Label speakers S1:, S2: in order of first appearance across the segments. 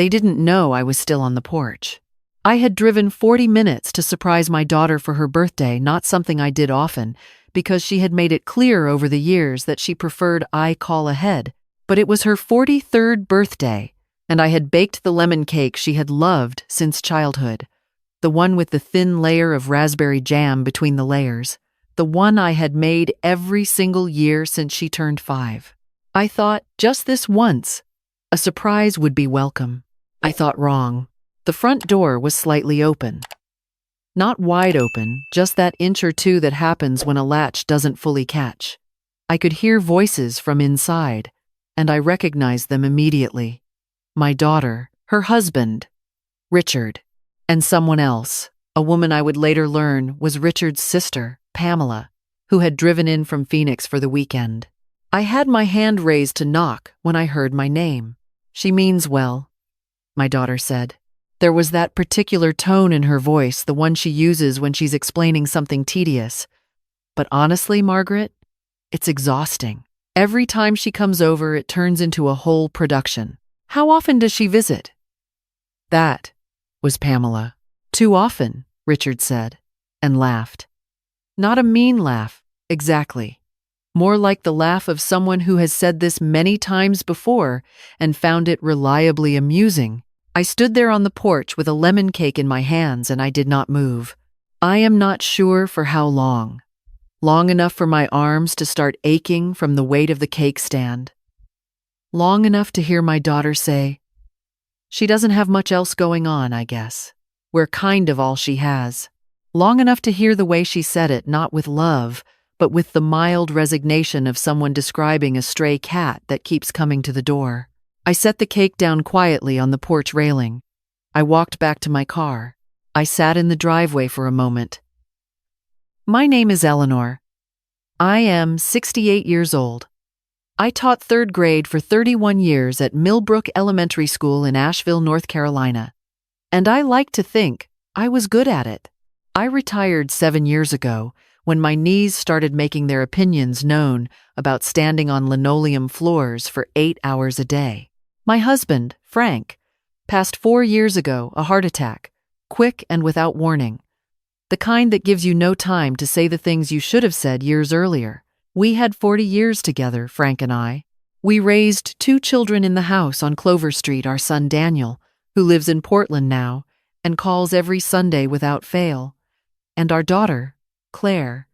S1: They didn't know I was still on the porch. I had driven 40 minutes to surprise my daughter for her birthday, not something I did often, because she had made it clear over the years that she preferred I call ahead. But it was her 43rd birthday, and I had baked the lemon cake she had loved since childhood. The one with the thin layer of raspberry jam between the layers. The one I had made every single year since she turned 5. I thought, just this once, a surprise would be welcome. I thought wrong. The front door was slightly open. Not wide open, just that inch or two that happens when a latch doesn't fully catch. I could hear voices from inside, and I recognized them immediately. My daughter, her husband, Richard, and someone else, a woman I would later learn was Richard's sister, Pamela, who had driven in from Phoenix for the weekend. I had my hand raised to knock when I heard my name. "She means well," my daughter said. There was that particular tone in her voice, the one she uses when she's explaining something tedious. But honestly, Margaret, it's exhausting. Every time she comes over, it turns into a whole production. "How often does she visit?" That was Pamela. "Too often," Richard said, and laughed. Not a mean laugh, exactly. More like the laugh of someone who has said this many times before and found it reliably amusing. I stood there on the porch with a lemon cake in my hands and I did not move. I am not sure for how long. Long enough for my arms to start aching from the weight of the cake stand. Long enough to hear my daughter say, "She doesn't have much else going on, I guess. We're kind of all she has." Long enough to hear the way she said it, not with love, but with the mild resignation of someone describing a stray cat that keeps coming to the door. I set the cake down quietly on the porch railing. I walked back to my car. I sat in the driveway for a moment. My name is Eleanor. I am 68 years old. I taught 3rd grade for 31 years at Millbrook Elementary School in Asheville, North Carolina. And I like to think I was good at it. I retired 7 years ago when my knees started making their opinions known about standing on linoleum floors for 8 hours a day. My husband, Frank, passed 4 years ago, a heart attack, quick and without warning. The kind that gives you no time to say the things you should have said years earlier. We had 40 years together, Frank and I. We raised 2 children in the house on Clover Street, our son Daniel, who lives in Portland now and calls every Sunday without fail, and our daughter, Claire,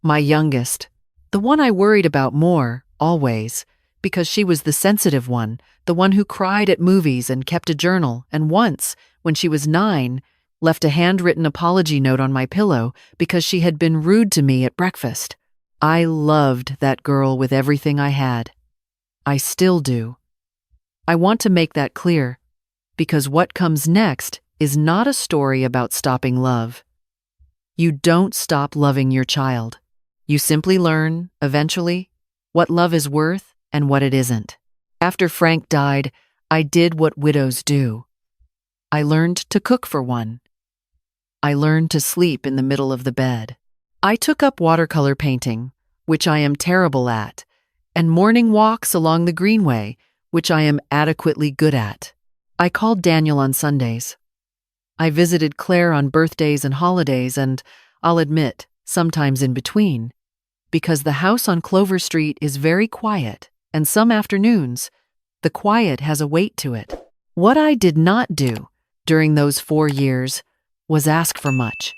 S1: my youngest, the one I worried about more, always, because she was the sensitive one, the one who cried at movies and kept a journal, and once, when she was 9, left a handwritten apology note on my pillow because she had been rude to me at breakfast. I loved that girl with everything I had. I still do. I want to make that clear, because what comes next is not a story about stopping love. You don't stop loving your child. You simply learn, eventually, what love is worth and what it isn't. After Frank died, I did what widows do. I learned to cook for one. I learned to sleep in the middle of the bed. I took up watercolor painting, which I am terrible at, and morning walks along the greenway, which I am adequately good at. I called Daniel on Sundays. I visited Claire on birthdays and holidays, and, I'll admit, sometimes in between, because the house on Clover Street is very quiet, and some afternoons, the quiet has a weight to it. What I did not do during those 4 years was ask for much.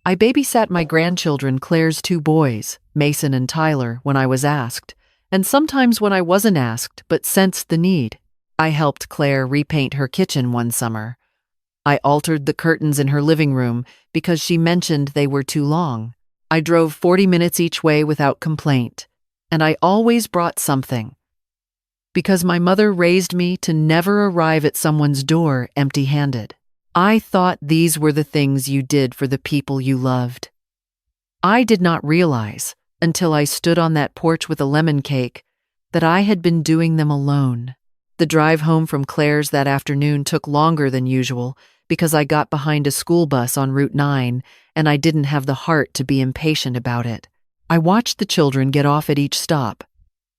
S1: I babysat my grandchildren, Claire's 2 boys, Mason and Tyler, when I was asked, and sometimes when I wasn't asked but sensed the need. I helped Claire repaint her kitchen one summer. I altered the curtains in her living room because she mentioned they were too long. I drove 40 minutes each way without complaint, and I always brought something. Because my mother raised me to never arrive at someone's door empty-handed. I thought these were the things you did for the people you loved. I did not realize, until I stood on that porch with a lemon cake, that I had been doing them alone. The drive home from Claire's that afternoon took longer than usual because I got behind a school bus on Route 9 and I didn't have the heart to be impatient about it. I watched the children get off at each stop.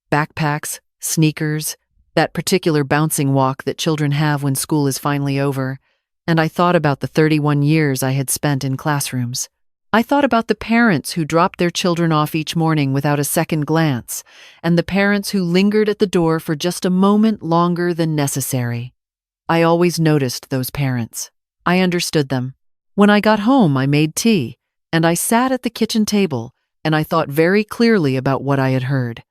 S1: Backpacks, sneakers, that particular bouncing walk that children have when school is finally over, and I thought about the 31 years I had spent in classrooms. I thought about the parents who dropped their children off each morning without a second glance, and the parents who lingered at the door for just a moment longer than necessary. I always noticed those parents. I understood them. When I got home, I made tea, and I sat at the kitchen table, and I thought very clearly about what I had heard.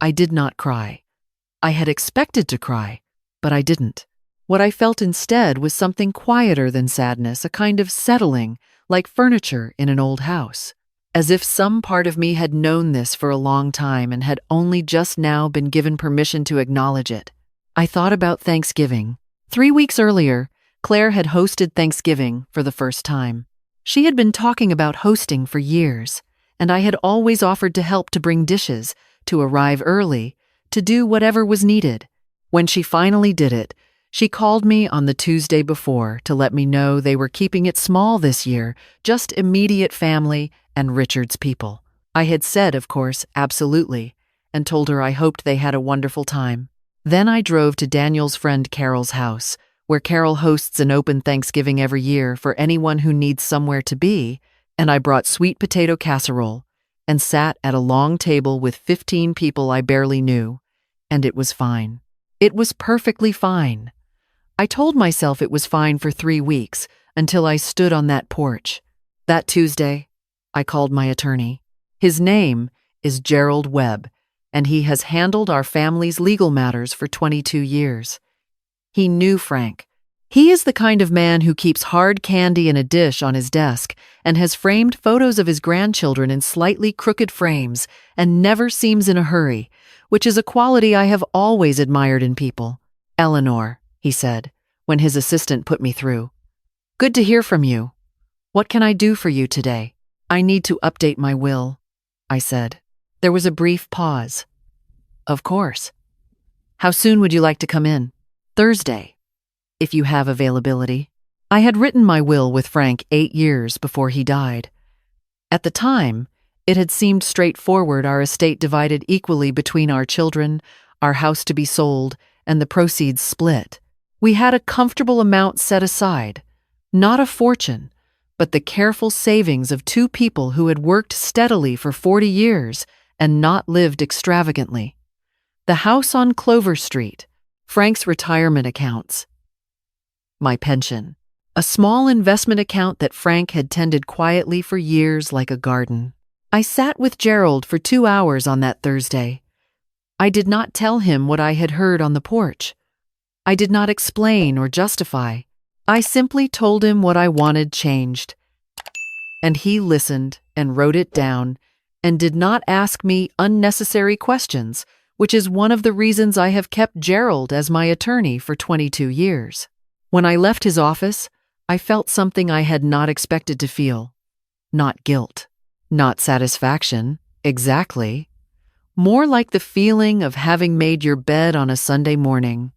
S1: I did not cry. I had expected to cry, but I didn't. What I felt instead was something quieter than sadness, a kind of settling, like furniture in an old house. As if some part of me had known this for a long time and had only just now been given permission to acknowledge it. I thought about Thanksgiving. 3 weeks earlier, Claire had hosted Thanksgiving for the first time. She had been talking about hosting for years, and I had always offered to help to bring dishes, to arrive early, to do whatever was needed. When she finally did it, she called me on the Tuesday before to let me know they were keeping it small this year, just immediate family and Richard's people. I had said, of course, absolutely, and told her I hoped they had a wonderful time. Then I drove to Daniel's friend Carol's house, where Carol hosts an open Thanksgiving every year for anyone who needs somewhere to be, and I brought sweet potato casserole and sat at a long table with 15 people I barely knew, and it was fine. It was perfectly fine. I told myself it was fine for 3 weeks until I stood on that porch. That Tuesday, I called my attorney. His name is Gerald Webb, and he has handled our family's legal matters for 22 years. He knew Frank. He is the kind of man who keeps hard candy in a dish on his desk and has framed photos of his grandchildren in slightly crooked frames and never seems in a hurry, which is a quality I have always admired in people. "Eleanor," he said, when his assistant put me through. "Good to hear from you. What can I do for you today?" "I need to update my will," I said. There was a brief pause. "Of course. How soon would you like to come in?" "Thursday, if you have availability." I had written my will with Frank 8 years before he died. At the time, it had seemed straightforward, our estate divided equally between our children, our house to be sold, and the proceeds split. We had a comfortable amount set aside, not a fortune, but the careful savings of 2 people who had worked steadily for 40 years and not lived extravagantly. The house on Clover Street, Frank's retirement accounts, my pension, a small investment account that Frank had tended quietly for years like a garden. I sat with Gerald for 2 hours on that Thursday. I did not tell him what I had heard on the porch. I did not explain or justify. I simply told him what I wanted changed. And he listened and wrote it down and did not ask me unnecessary questions, which is one of the reasons I have kept Gerald as my attorney for 22 years. When I left his office, I felt something I had not expected to feel. Not guilt, not satisfaction, exactly. More like the feeling of having made your bed on a Sunday morning,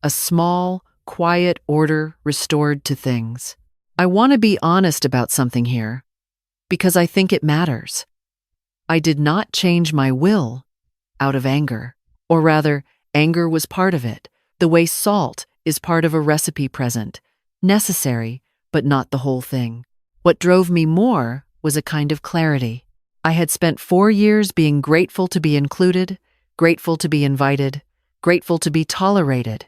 S1: a small, quiet order restored to things. I want to be honest about something here, because I think it matters. I did not change my will out of anger, or rather, anger was part of it, the way salt is part of a recipe present, necessary, but not the whole thing. What drove me more was a kind of clarity. I had spent 4 years being grateful to be included, grateful to be invited, grateful to be tolerated.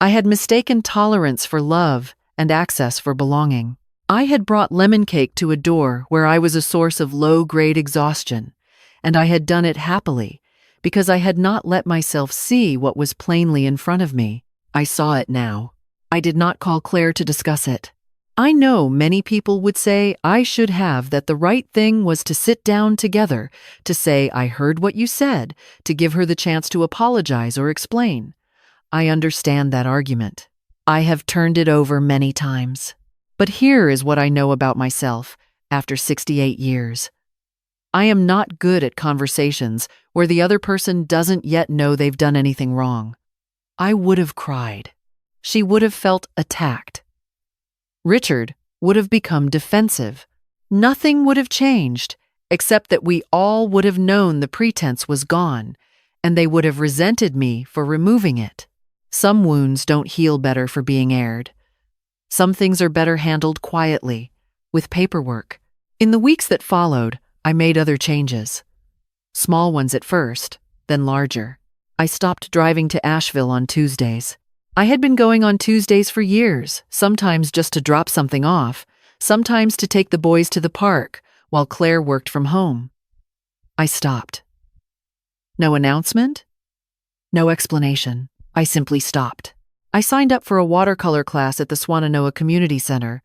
S1: I had mistaken tolerance for love and access for belonging. I had brought lemon cake to a door where I was a source of low-grade exhaustion, and I had done it happily because I had not let myself see what was plainly in front of me. I saw it now. I did not call Claire to discuss it. I know many people would say I should have, that the right thing was to sit down together, to say I heard what you said, to give her the chance to apologize or explain. I understand that argument. I have turned it over many times. But here is what I know about myself after 68 years. I am not good at conversations where the other person doesn't yet know they've done anything wrong. I would have cried. She would have felt attacked. Richard would have become defensive. Nothing would have changed, except that we all would have known the pretense was gone, and they would have resented me for removing it. Some wounds don't heal better for being aired. Some things are better handled quietly, with paperwork. In the weeks that followed, I made other changes. Small ones at first, then larger. I stopped driving to Asheville on Tuesdays. I had been going on Tuesdays for years, sometimes just to drop something off, sometimes to take the boys to the park, while Claire worked from home. I stopped. No announcement? No explanation. I simply stopped. I signed up for a watercolor class at the Swannanoa Community Center,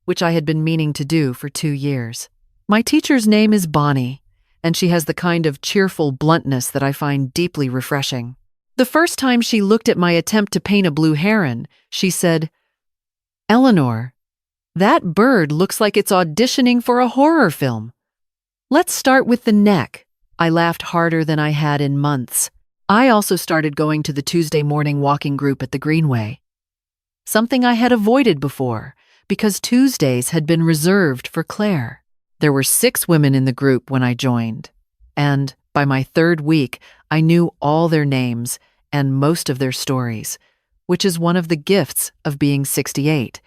S1: which I had been meaning to do for 2 years. My teacher's name is Bonnie, and she has the kind of cheerful bluntness that I find deeply refreshing. The first time she looked at my attempt to paint a blue heron, she said, "Eleanor, that bird looks like it's auditioning for a horror film. Let's start with the neck." I laughed harder than I had in months. I also started going to the Tuesday morning walking group at the Greenway. Something I had avoided before, because Tuesdays had been reserved for Claire. There were 6 women in the group when I joined, and by my 3rd week, I knew all their names and most of their stories, which is one of the gifts of being 68.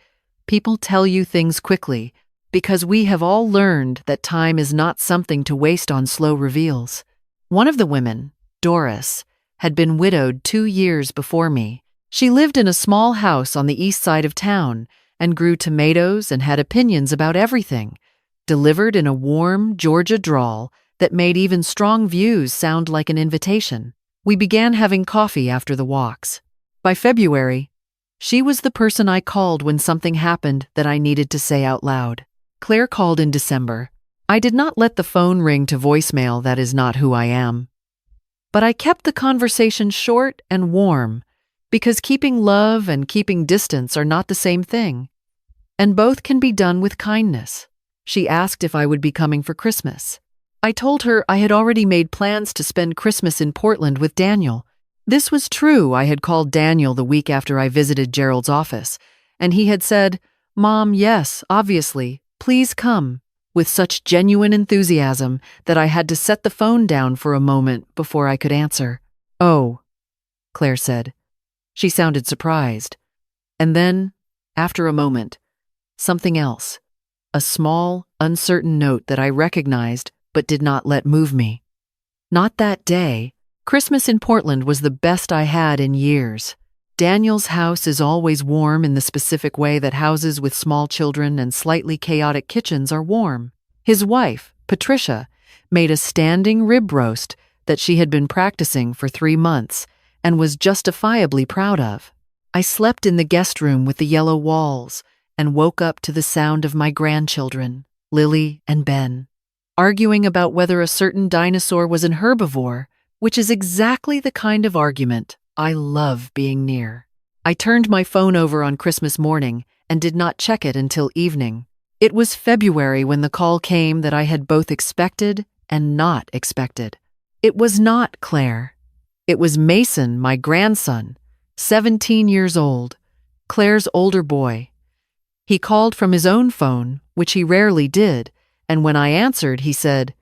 S1: People tell you things quickly, because we have all learned that time is not something to waste on slow reveals. One of the women, Doris, had been widowed 2 years before me. She lived in a small house on the east side of town and grew tomatoes and had opinions about everything, delivered in a warm Georgia drawl that made even strong views sound like an invitation. We began having coffee after the walks. By February, she was the person I called when something happened that I needed to say out loud. Claire called in December. I did not let the phone ring to voicemail. That is not who I am. But I kept the conversation short and warm, because keeping love and keeping distance are not the same thing, and both can be done with kindness. She asked if I would be coming for Christmas. I told her I had already made plans to spend Christmas in Portland with Daniel. This was true. I had called Daniel the week after I visited Gerald's office, and he had said, "Mom, yes, obviously, please come," with such genuine enthusiasm that I had to set the phone down for a moment before I could answer. "Oh," Claire said. She sounded surprised. And then, after a moment, something else. A small, uncertain note that I recognized but did not let move me. Not that day. Christmas in Portland was the best I had in years. Daniel's house is always warm in the specific way that houses with small children and slightly chaotic kitchens are warm. His wife, Patricia, made a standing rib roast that she had been practicing for 3 months and was justifiably proud of. I slept in the guest room with the yellow walls and woke up to the sound of my grandchildren, Lily and Ben, arguing about whether a certain dinosaur was an herbivore, which is exactly the kind of argument I love being near. I turned my phone over on Christmas morning and did not check it until evening. It was February when the call came that I had both expected and not expected. It was not Claire. It was Mason, my grandson, 17 years old, Claire's older boy. He called from his own phone, which he rarely did, and when I answered, he said,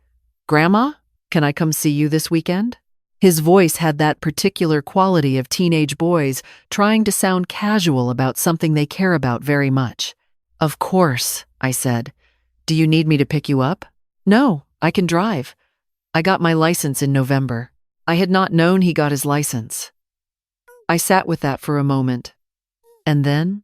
S1: "Grandma, can I come see you this weekend?" His voice had that particular quality of teenage boys trying to sound casual about something they care about very much. "Of course," I said. "Do you need me to pick you up?" "No, I can drive. I got my license in November." I had not known he got his license. I sat with that for a moment, and then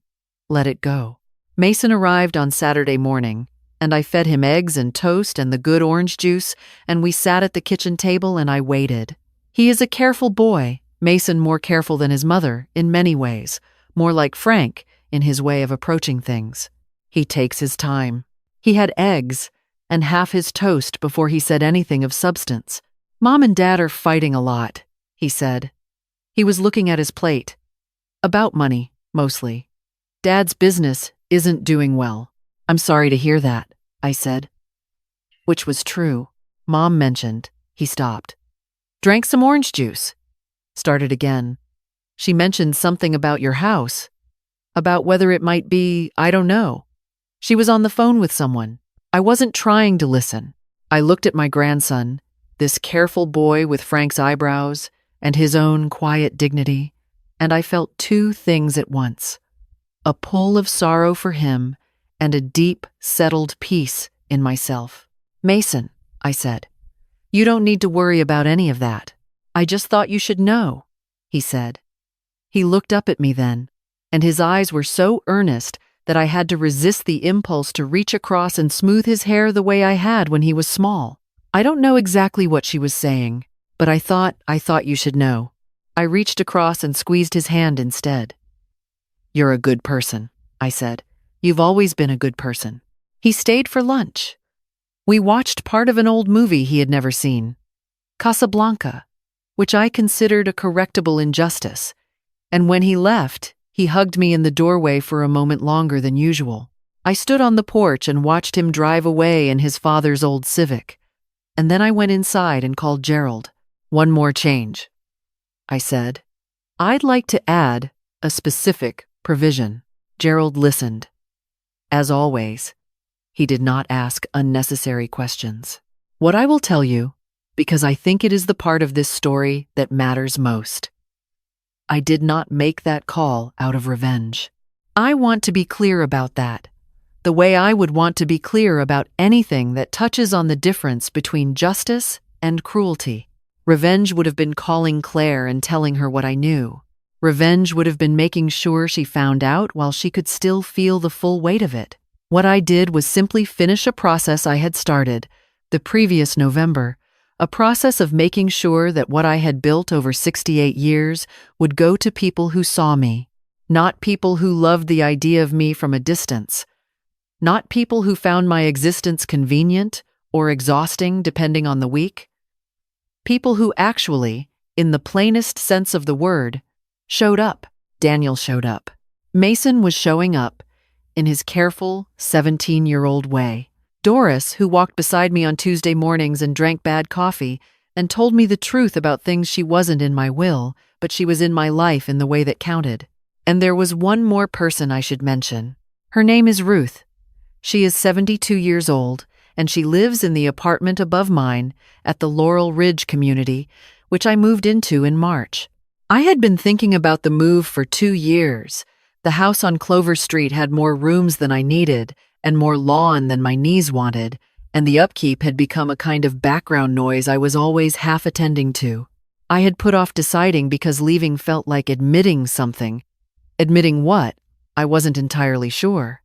S1: let it go. Mason arrived on Saturday morning, and I fed him eggs and toast and the good orange juice, and we sat at the kitchen table and I waited. He is a careful boy, Mason more careful than his mother in many ways, more like Frank in his way of approaching things. He takes his time. He had eggs and half his toast before he said anything of substance. "Mom and Dad are fighting a lot," he said. He was looking at his plate. "About money, mostly. Dad's business isn't doing well." "I'm sorry to hear that," I said. Which was true. Mom mentioned. He stopped. "Drank some orange juice." Started again. "She mentioned something about your house. About whether it might be, I don't know. She was on the phone with someone." I wasn't trying to listen. I looked at my grandson, this careful boy with Frank's eyebrows, and his own quiet dignity, and I felt two things at once: a pull of sorrow for him and a deep, settled peace in myself. "Mason," I said, "you don't need to worry about any of that. I just thought you should know," he said. He looked up at me then, and his eyes were so earnest that I had to resist the impulse to reach across and smooth his hair the way I had when he was small. I don't know exactly what she was saying, but I thought you should know. I reached across and squeezed his hand instead. "You're a good person," I said. "You've always been a good person." He stayed for lunch. We watched part of an old movie he had never seen, Casablanca, which I considered a correctable injustice, and when he left, he hugged me in the doorway for a moment longer than usual. I stood on the porch and watched him drive away in his father's old Civic, and then I went inside and called Gerald. "One more change," I said. "I'd like to add a specific provision." Gerald listened. As always, he did not ask unnecessary questions. "What I will tell you, because I think it is the part of this story that matters most. I did not make that call out of revenge. I want to be clear about that, the way I would want to be clear about anything that touches on the difference between justice and cruelty. Revenge would have been calling Claire and telling her what I knew. Revenge would have been making sure she found out while she could still feel the full weight of it. What I did was simply finish a process I had started the previous November, a process of making sure that what I had built over 68 years would go to people who saw me, not people who loved the idea of me from a distance, not people who found my existence convenient or exhausting depending on the week. People who actually, in the plainest sense of the word, showed up. Daniel showed up. Mason was showing up in his careful, 17-year-old way. Doris, who walked beside me on Tuesday mornings and drank bad coffee and told me the truth about things she wasn't in my will, but she was in my life in the way that counted. And there was one more person I should mention. Her name is Ruth. She is 72 years old, and she lives in the apartment above mine at the Laurel Ridge community, which I moved into in March. I had been thinking about the move for 2 years. The house on Clover Street had more rooms than I needed and more lawn than my knees wanted, and the upkeep had become a kind of background noise I was always half attending to. I had put off deciding because leaving felt like admitting something. Admitting what? I wasn't entirely sure.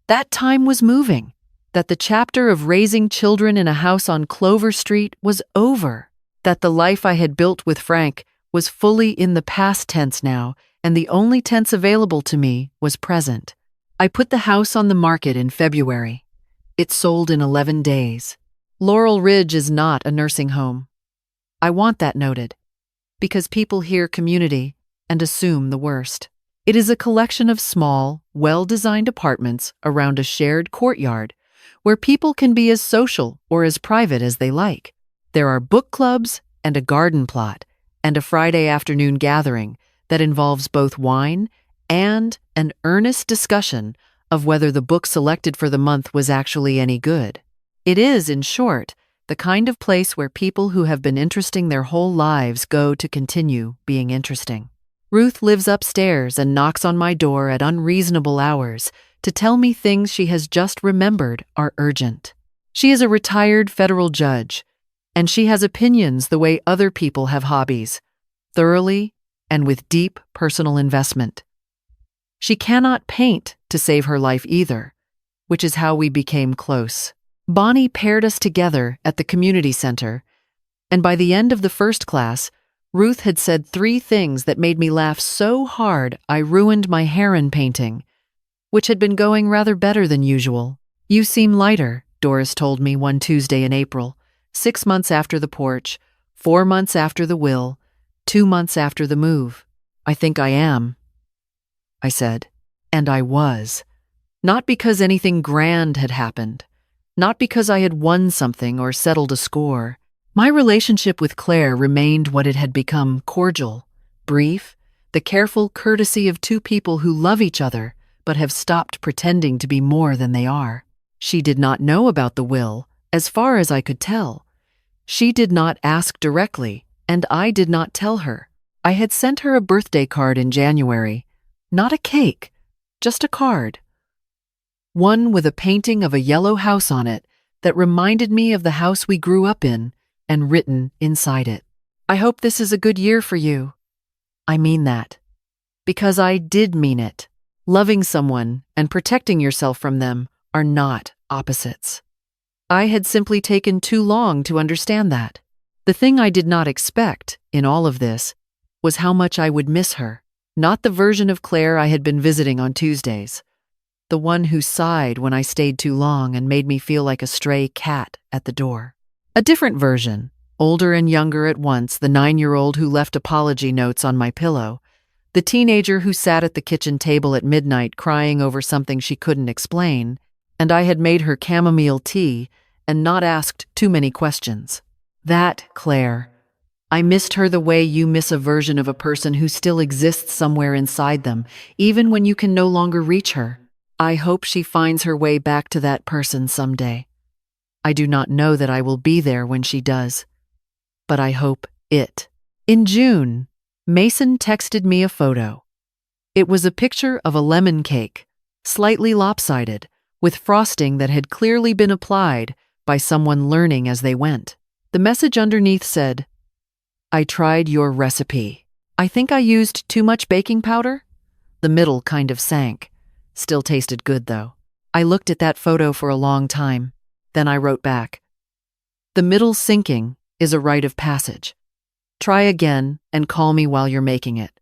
S1: That time was moving, that the chapter of raising children in a house on Clover Street was over, that the life I had built with Frank was fully in the past tense now, and the only tense available to me was present. I put the house on the market in February. It sold in 11 days. Laurel Ridge is not a nursing home. I want that noted, because people hear community and assume the worst. It is a collection of small, well-designed apartments around a shared courtyard where people can be as social or as private as they like. There are book clubs and a garden plot and a Friday afternoon gathering that involves both wine and an earnest discussion of whether the book selected for the month was actually any good. It is, in short, the kind of place where people who have been interesting their whole lives go to continue being interesting. Ruth lives upstairs and knocks on my door at unreasonable hours to tell me things she has just remembered are urgent. She is a retired federal judge, and she has opinions the way other people have hobbies, thoroughly and with deep personal investment. She cannot paint to save her life either, which is how we became close. Bonnie paired us together at the community center, and by the end of the first class, Ruth had said 3 things that made me laugh so hard I ruined my heron painting, which had been going rather better than usual. "You seem lighter," Doris told me one Tuesday in April, 6 months after the porch, 4 months after the will, 2 months after the move. "I think I am," I said, and I was. Not because anything grand had happened, not because I had won something or settled a score. My relationship with Claire remained what it had become: cordial, brief, the careful courtesy of 2 people who love each other but have stopped pretending to be more than they are. She did not know about the will, as far as I could tell. She did not ask directly, And I did not tell her. I had sent her a birthday card in January. Not a cake, just a card. One with a painting of a yellow house on it that reminded me of the house we grew up in, and written inside it, "I hope this is a good year for you." I mean that. Because I did mean it. Loving someone and protecting yourself from them are not opposites. I had simply taken too long to understand that. The thing I did not expect in all of this was how much I would miss her. Not the version of Claire I had been visiting on Tuesdays. The one who sighed when I stayed too long and made me feel like a stray cat at the door. A different version, older and younger at once, the 9-year-old who left apology notes on my pillow, the teenager who sat at the kitchen table at midnight crying over something she couldn't explain, and I had made her chamomile tea and not asked too many questions. That Claire. I missed her the way you miss a version of a person who still exists somewhere inside them, even when you can no longer reach her. I hope she finds her way back to that person someday. I do not know that I will be there when she does, but I hope it. In June, Mason texted me a photo. It was a picture of a lemon cake, slightly lopsided, with frosting that had clearly been applied by someone learning as they went. The message underneath said, "I tried your recipe. I think I used too much baking powder?" The middle kind of sank. Still tasted good, though. I looked at that photo for a long time. Then I wrote back, "The middle sinking is a rite of passage. Try again and call me while you're making it.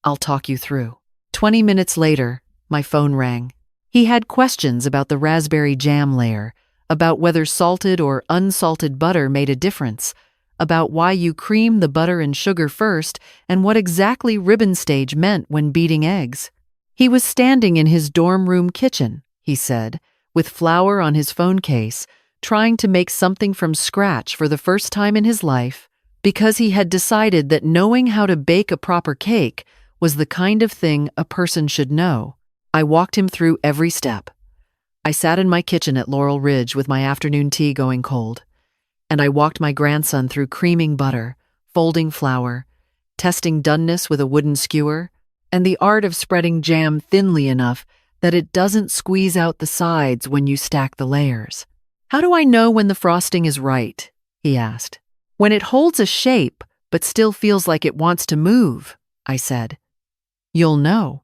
S1: I'll talk you through." 20 minutes later, my phone rang. He had questions about the raspberry jam layer, about whether salted or unsalted butter made a difference, about why you cream the butter and sugar first, and what exactly ribbon stage meant when beating eggs. He was standing in his dorm room kitchen, he said, with flour on his phone case, trying to make something from scratch for the first time in his life, because he had decided that knowing how to bake a proper cake was the kind of thing a person should know. I walked him through every step. I sat in my kitchen at Laurel Ridge with my afternoon tea going cold, and I walked my grandson through creaming butter, folding flour, testing doneness with a wooden skewer, and the art of spreading jam thinly enough that it doesn't squeeze out the sides when you stack the layers. "How do I know when the frosting is right?" he asked. "When it holds a shape but still feels like it wants to move," I said. "You'll know.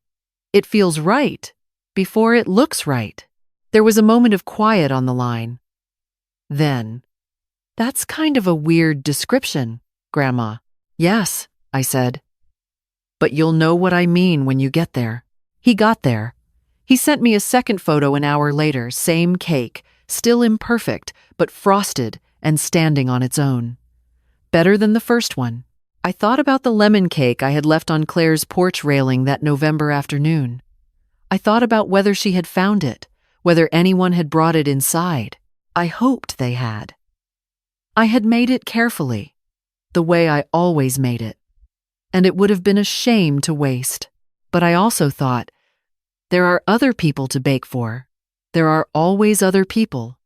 S1: It feels right before it looks right." There was a moment of quiet on the line. Then, "That's kind of a weird description, Grandma." "Yes," I said. "But you'll know what I mean when you get there." He got there. He sent me a second photo an hour later, same cake, still imperfect, but frosted and standing on its own. Better than the first one. I thought about the lemon cake I had left on Claire's porch railing that November afternoon. I thought about whether she had found it, whether anyone had brought it inside. I hoped they had. I had made it carefully, the way I always made it, and it would have been a shame to waste. But I also thought, there are other people to bake for. There are always other people,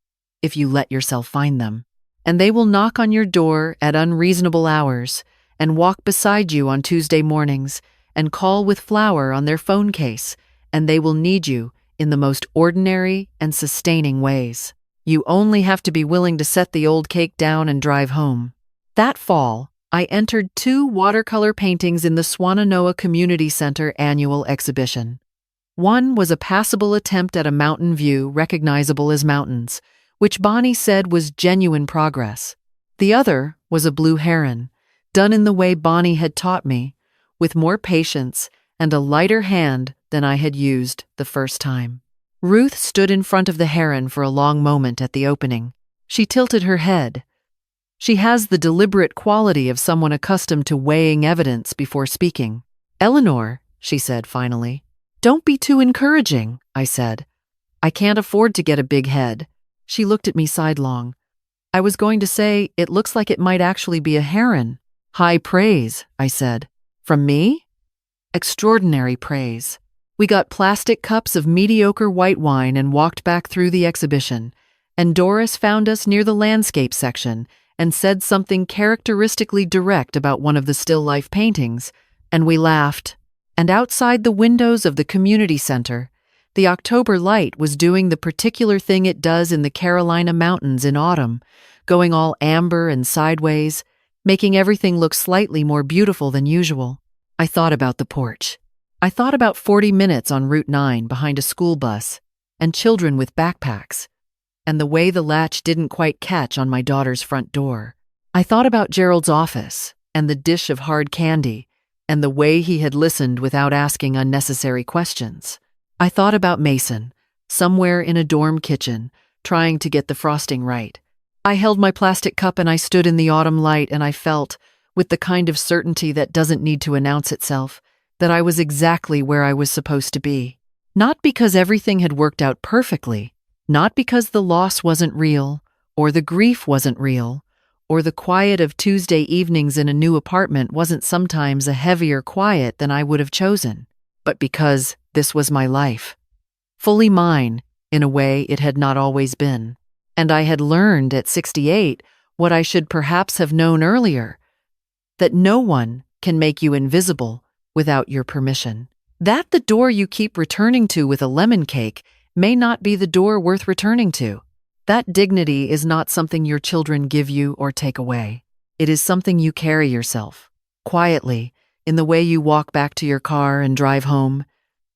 S1: if you let yourself find them. And they will knock on your door at unreasonable hours and walk beside you on Tuesday mornings and call with flour on their phone case, and they will need you in the most ordinary and sustaining ways. You only have to be willing to set the old cake down and drive home. That fall, I entered 2 watercolor paintings in the Swannanoa Community Center annual exhibition. One was a passable attempt at a mountain view recognizable as mountains, which Bonnie said was genuine progress. The other was a blue heron, done in the way Bonnie had taught me, with more patience and a lighter hand than I had used the first time. Ruth stood in front of the heron for a long moment at the opening. She tilted her head. She has the deliberate quality of someone accustomed to weighing evidence before speaking. "Eleanor," she said finally. "Don't be too encouraging," I said. "I can't afford to get a big head." She looked at me sidelong. "I was going to say, it looks like it might actually be a heron." "High praise," I said. "From me?" "Extraordinary praise." We got plastic cups of mediocre white wine and walked back through the exhibition, and Doris found us near the landscape section and said something characteristically direct about one of the still life paintings, and we laughed. And outside the windows of the community center, the October light was doing the particular thing it does in the Carolina mountains in autumn, going all amber and sideways, making everything look slightly more beautiful than usual. I thought about the porch. I thought about 40 minutes on Route 9 behind a school bus, and children with backpacks, and the way the latch didn't quite catch on my daughter's front door. I thought about Gerald's office, and the dish of hard candy, and the way he had listened without asking unnecessary questions. I thought about Mason, somewhere in a dorm kitchen, trying to get the frosting right. I held my plastic cup and I stood in the autumn light, and I felt, with the kind of certainty that doesn't need to announce itself, that I was exactly where I was supposed to be. Not because everything had worked out perfectly, not because the loss wasn't real, or the grief wasn't real, or the quiet of Tuesday evenings in a new apartment wasn't sometimes a heavier quiet than I would have chosen, but because this was my life. Fully mine, in a way it had not always been. And I had learned at 68 what I should perhaps have known earlier, that no one can make you invisible without your permission. That the door you keep returning to with a lemon cake may not be the door worth returning to. That dignity is not something your children give you or take away. It is something you carry yourself, quietly, in the way you walk back to your car and drive home,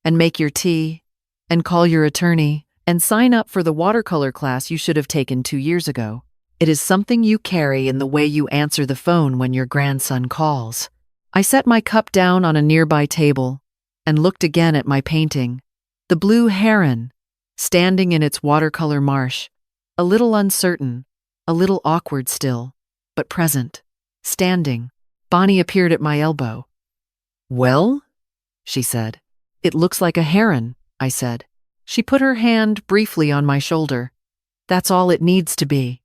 S1: and make your tea, and call your attorney, and sign up for the watercolor class you should have taken 2 years ago. It is something you carry in the way you answer the phone when your grandson calls. I set my cup down on a nearby table and looked again at my painting, the blue heron, standing in its watercolor marsh, a little uncertain, a little awkward still, but present, standing. Bonnie appeared at my elbow. "Well?" she said. "It looks like a heron," I said. She put her hand briefly on my shoulder. "That's all it needs to be."